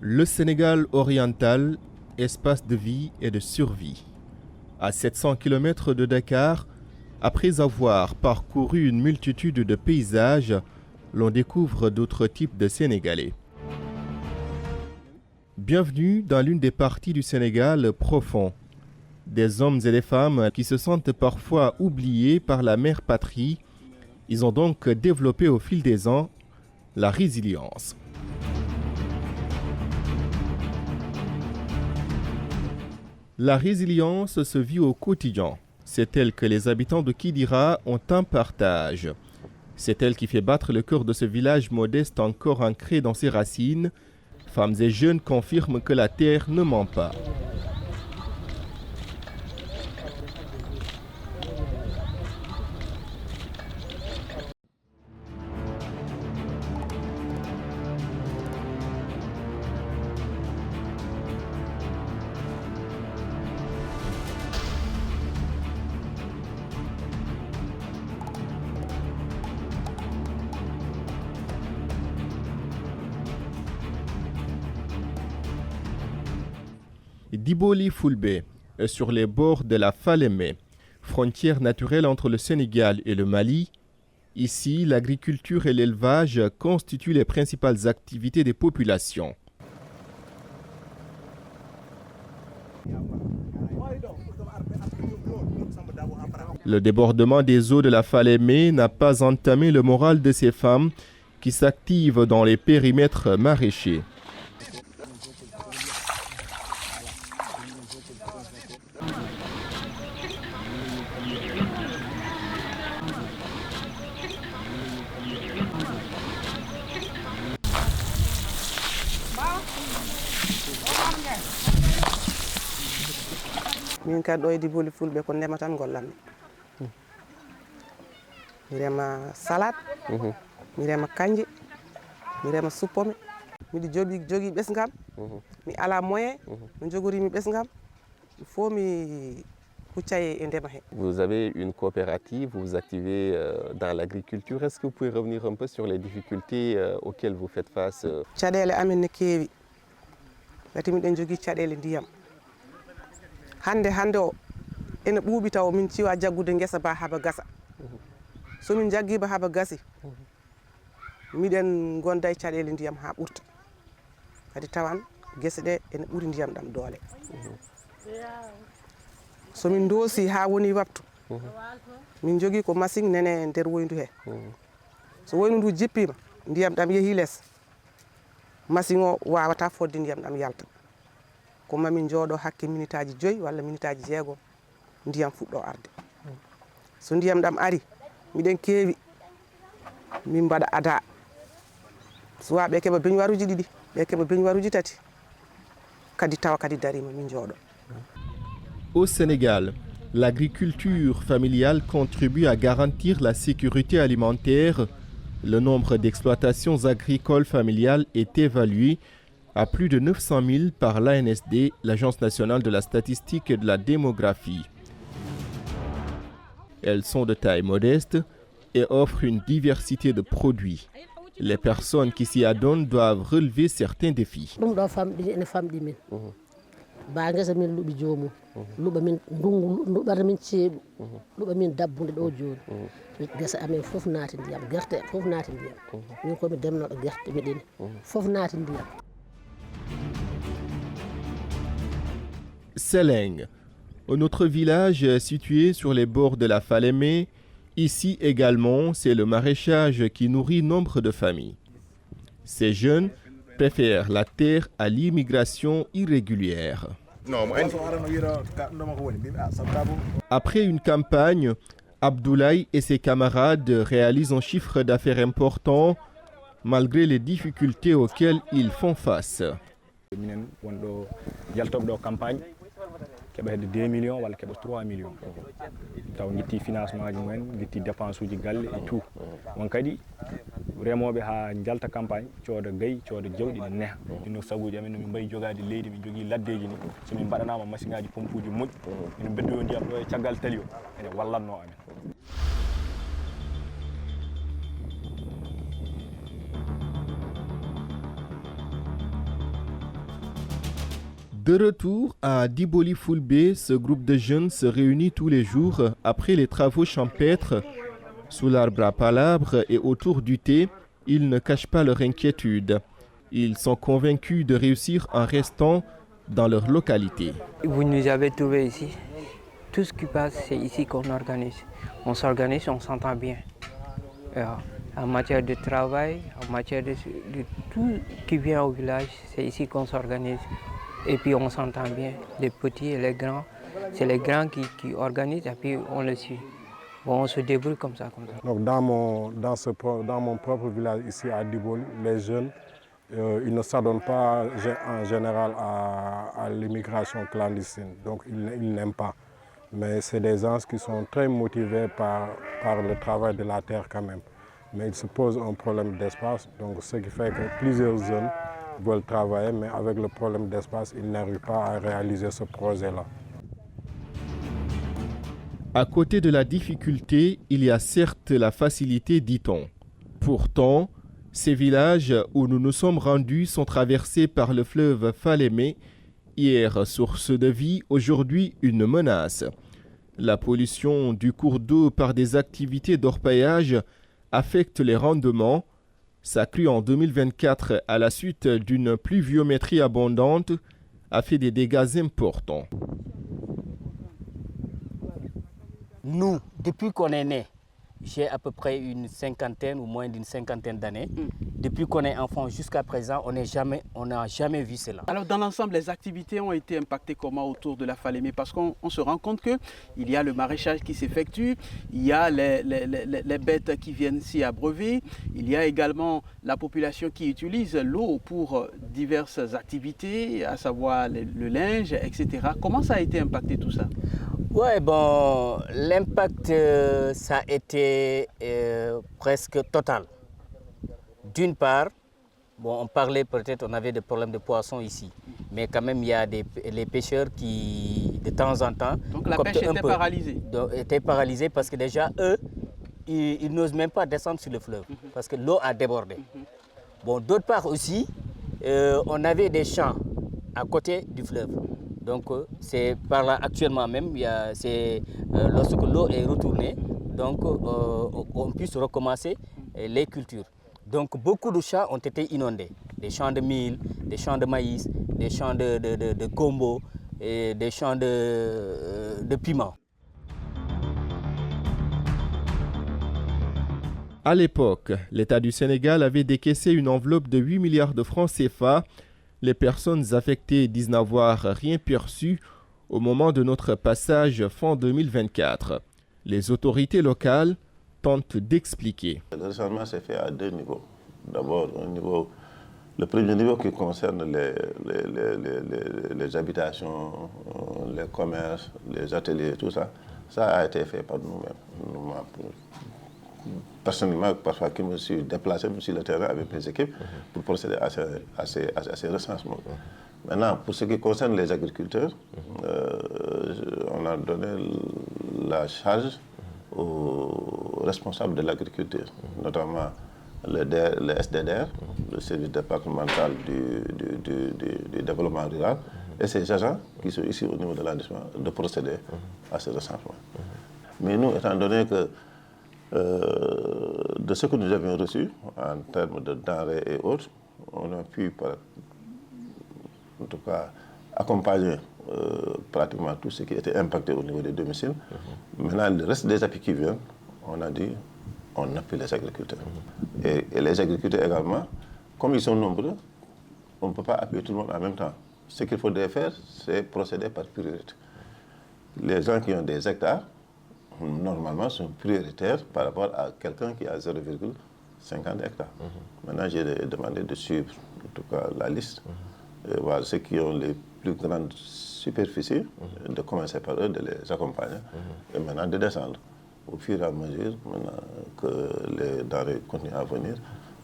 Le Sénégal oriental, espace de vie et de survie. À 700 km de Dakar, après avoir parcouru une multitude de paysages, l'on découvre d'autres types de Sénégalais. Bienvenue dans l'une des parties du Sénégal profond. Des hommes et des femmes qui se sentent parfois oubliés par la mère patrie. Ils ont donc développé au fil des ans la résilience. La résilience se vit au quotidien. C'est elle que les habitants de Kidira ont en partage. C'est elle qui fait battre le cœur de ce village modeste encore ancré dans ses racines. Femmes et jeunes confirment que la terre ne ment pas. Diboli Fulbe est sur les bords de la Falémé, frontière naturelle entre le Sénégal et le Mali. Ici, l'agriculture et l'élevage constituent les principales activités des populations. Le débordement des eaux de la Falémé n'a pas entamé le moral de ces femmes qui s'activent dans les périmètres maraîchers. min kadi ɗo e Diboli Fulɓe ko ndema tan gollanmi mi rema salade mi rema kanje mi rema suppome miɗo jogui ɓesgam mi ala moyen no jogorimi ɓesgam il faut mi hucca e ndema he. Vous avez une coopérative, vous vous activez dans l'agriculture. Est-ce que vous pouvez revenir un peu sur les difficultés auxquelles vous faites face? Caɗele amen ne keewi gati miɗen jogui caɗele ndiyam hande o ene ɓuuɓi taw min ciwa jaggude guesa ba haaba gasa somin jaggiba haaba gasi miɗen gonda e caɗele ndiyam ha ɓurta kadi tawan guese ɗe ene ɓuuri ndiyam ɗam doole somin doosi ha woni waptu min jogui ko machine nene nder woyndu he so woyndu ndu jippima ndiyam ɗam yeehi less machine o wawata fodde ndiyam ɗam yalta ko mamin jooɗo hakke minute aji 5 walla minute aji 6 ndiyam fuɗɗo arde so ndiyam ɗam ari miɗen keewi min mbaɗa ada soit ɓe keɓa beñuwaruji 2 ɓe keɓa beñuwaruji 3 kadi tawa kadi darima min jooɗo. Au Sénégal, l'agriculture familiale contribue à garantir la sécurité alimentaire. Le nombre d'exploitations agricoles familiales est évalué à plus de 900 000 par l'ANSD, l'Agence nationale de la statistique et de la démographie. Elles sont de taille modeste et offrent une diversité de produits. Les personnes qui s'y adonnent doivent relever certains défis. Seleng, un autre village situé sur les bords de la Falémé. Ici également, c'est le maraîchage qui nourrit nombre de familles. Ces jeunes préfèrent la terre à l'immigration irrégulière. Après une campagne, Abdoulaye et ses camarades réalisent un chiffre d'affaires important malgré les difficultés auxquelles ils font face. keɓa hedde 2 millions walla keɓa 3 millions taw guitti financement ji mumen guitti dépense uji galle et tout won kadi remoɓe ha jalta campagne cooda gayi cooda jawɗi ɗi neha ɗino sabuji amen nomin mbayi jogade leydi min jogui laddeji ni somin mbaɗanama machine ngaji pompe uji moƴƴi min beddoyo ndiyam ɗo e caggal tali o ene wallatno amen. De retour à Diboli-Foulbé, ce groupe de jeunes se réunit tous les jours après les travaux champêtres. Sous l'arbre à palabres et autour du thé, ils ne cachent pas leur inquiétude. Ils sont convaincus de réussir en restant dans leur localité. Vous nous avez trouvés ici. Tout ce qui passe, c'est ici qu'on organise. On s'organise, on s'entend bien. En matière de travail, en matière de tout qui vient au village, c'est ici qu'on s'organise. Et puis on s'entend bien, les petits et les grands. C'est les grands qui organisent et puis on le suit. Bon, on se débrouille comme ça. Donc dans mon propre village ici à Diboli, les jeunes, ils ne s'adonnent pas en général à l'immigration clandestine. Donc ils n'aiment pas. Mais c'est des gens qui sont très motivés par le travail de la terre quand même. Mais il se pose un problème d'espace, donc ce qui fait que plusieurs jeunes veulent travailler, mais avec le problème d'espace, ils n'arrivent pas à réaliser ce projet-là. À côté de la difficulté, il y a certes la facilité, dit-on. Pourtant, ces villages où nous nous sommes rendus sont traversés par le fleuve Falémé, hier source de vie, aujourd'hui une menace. La pollution du cours d'eau par des activités d'orpaillage affecte les rendements. Sa crue en 2024 à la suite d'une pluviométrie abondante a fait des dégâts importants. Nous, depuis qu'on est né, j'ai à peu près une cinquantaine ou moins d'une cinquantaine d'années. Depuis qu'on est enfant jusqu'à présent, on n'a jamais vu cela. Alors dans l'ensemble, les activités ont été impactées comment autour de la Falémé? Parce qu'on se rend compte qu'il y a le maraîchage qui s'effectue, il y a les bêtes qui viennent s'y abreuver, il y a également la population qui utilise l'eau pour diverses activités, à savoir le linge, etc. Comment ça a été impacté tout ça? Ouais, bon, l'impact, ça a été presque total. D'une part, bon, on parlait peut-être, on avait des problèmes de poissons ici, mais quand même il y a les pêcheurs qui, de temps en temps... Donc la pêche était paralysée? Était paralysée parce que déjà, eux, ils n'osent même pas descendre sur le fleuve, parce que l'eau a débordé. Bon, d'autre part aussi, on avait des champs à côté du fleuve. Donc c'est par là actuellement même, lorsque l'eau est retournée, donc on puisse recommencer les cultures. Donc beaucoup de champs ont été inondés. Des champs de mil, des champs de maïs, des champs de gombo et des champs de piment. À l'époque, l'État du Sénégal avait décaissé une enveloppe de 8 milliards de francs CFA. Les personnes affectées disent n'avoir rien perçu au moment de notre passage fin 2024. Les autorités locales tentent d'expliquer. Le recensement s'est fait à deux niveaux. D'abord, le premier niveau qui concerne les habitations, les commerces, les ateliers, tout ça, ça a été fait par nous-mêmes. Personnellement, parfois, je me suis déplacé sur le terrain avec mes équipes pour procéder à ces recensements. Maintenant, pour ce qui concerne les agriculteurs, on a donné la charge aux responsables de l'agriculture, notamment le SDDR, le service départemental du développement rural, et ces agents qui sont ici au niveau de l'arrondissement, de procéder à ce recensement. Mais nous, étant donné que de ce que nous avions reçu en termes de denrées et autres, on a pu, en tout cas, accompagner pratiquement tout ce qui était impacté au niveau des domiciles. Maintenant, le reste des appuis qui viennent, on a dit, on appuie les agriculteurs. Et les agriculteurs également, comme ils sont nombreux, on ne peut pas appuyer tout le monde en même temps. Ce qu'il faudrait faire, c'est procéder par priorité. Les gens qui ont des hectares, normalement, sont prioritaires par rapport à quelqu'un qui a 0,50 hectares. Maintenant, j'ai demandé de suivre, en tout cas, la liste, et voir ceux qui ont les plus grandes superficies, de commencer par eux, de les accompagner, et maintenant de descendre. Au fur et à mesure, maintenant que les denrées continuent à venir,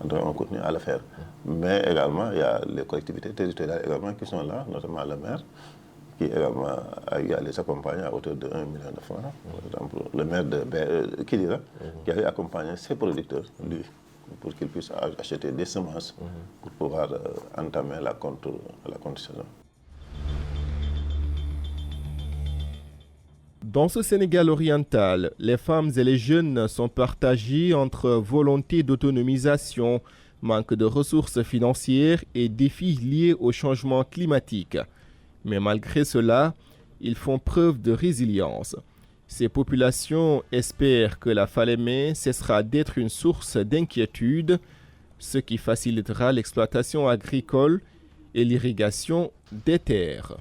on continue à le faire. Mais également, il y a les collectivités territoriales également qui sont là, notamment le maire, qui également a eu à les accompagner à hauteur de 1 million de francs. Par exemple, le maire de Kidira, qui avait accompagné ses producteurs, lui, pour qu'ils puissent acheter des semences pour pouvoir entamer la contre-saison. Dans ce Sénégal oriental, les femmes et les jeunes sont partagés entre volonté d'autonomisation, manque de ressources financières et défis liés au changement climatique. Mais malgré cela, ils font preuve de résilience. Ces populations espèrent que la Falémé cessera d'être une source d'inquiétude, ce qui facilitera l'exploitation agricole et l'irrigation des terres.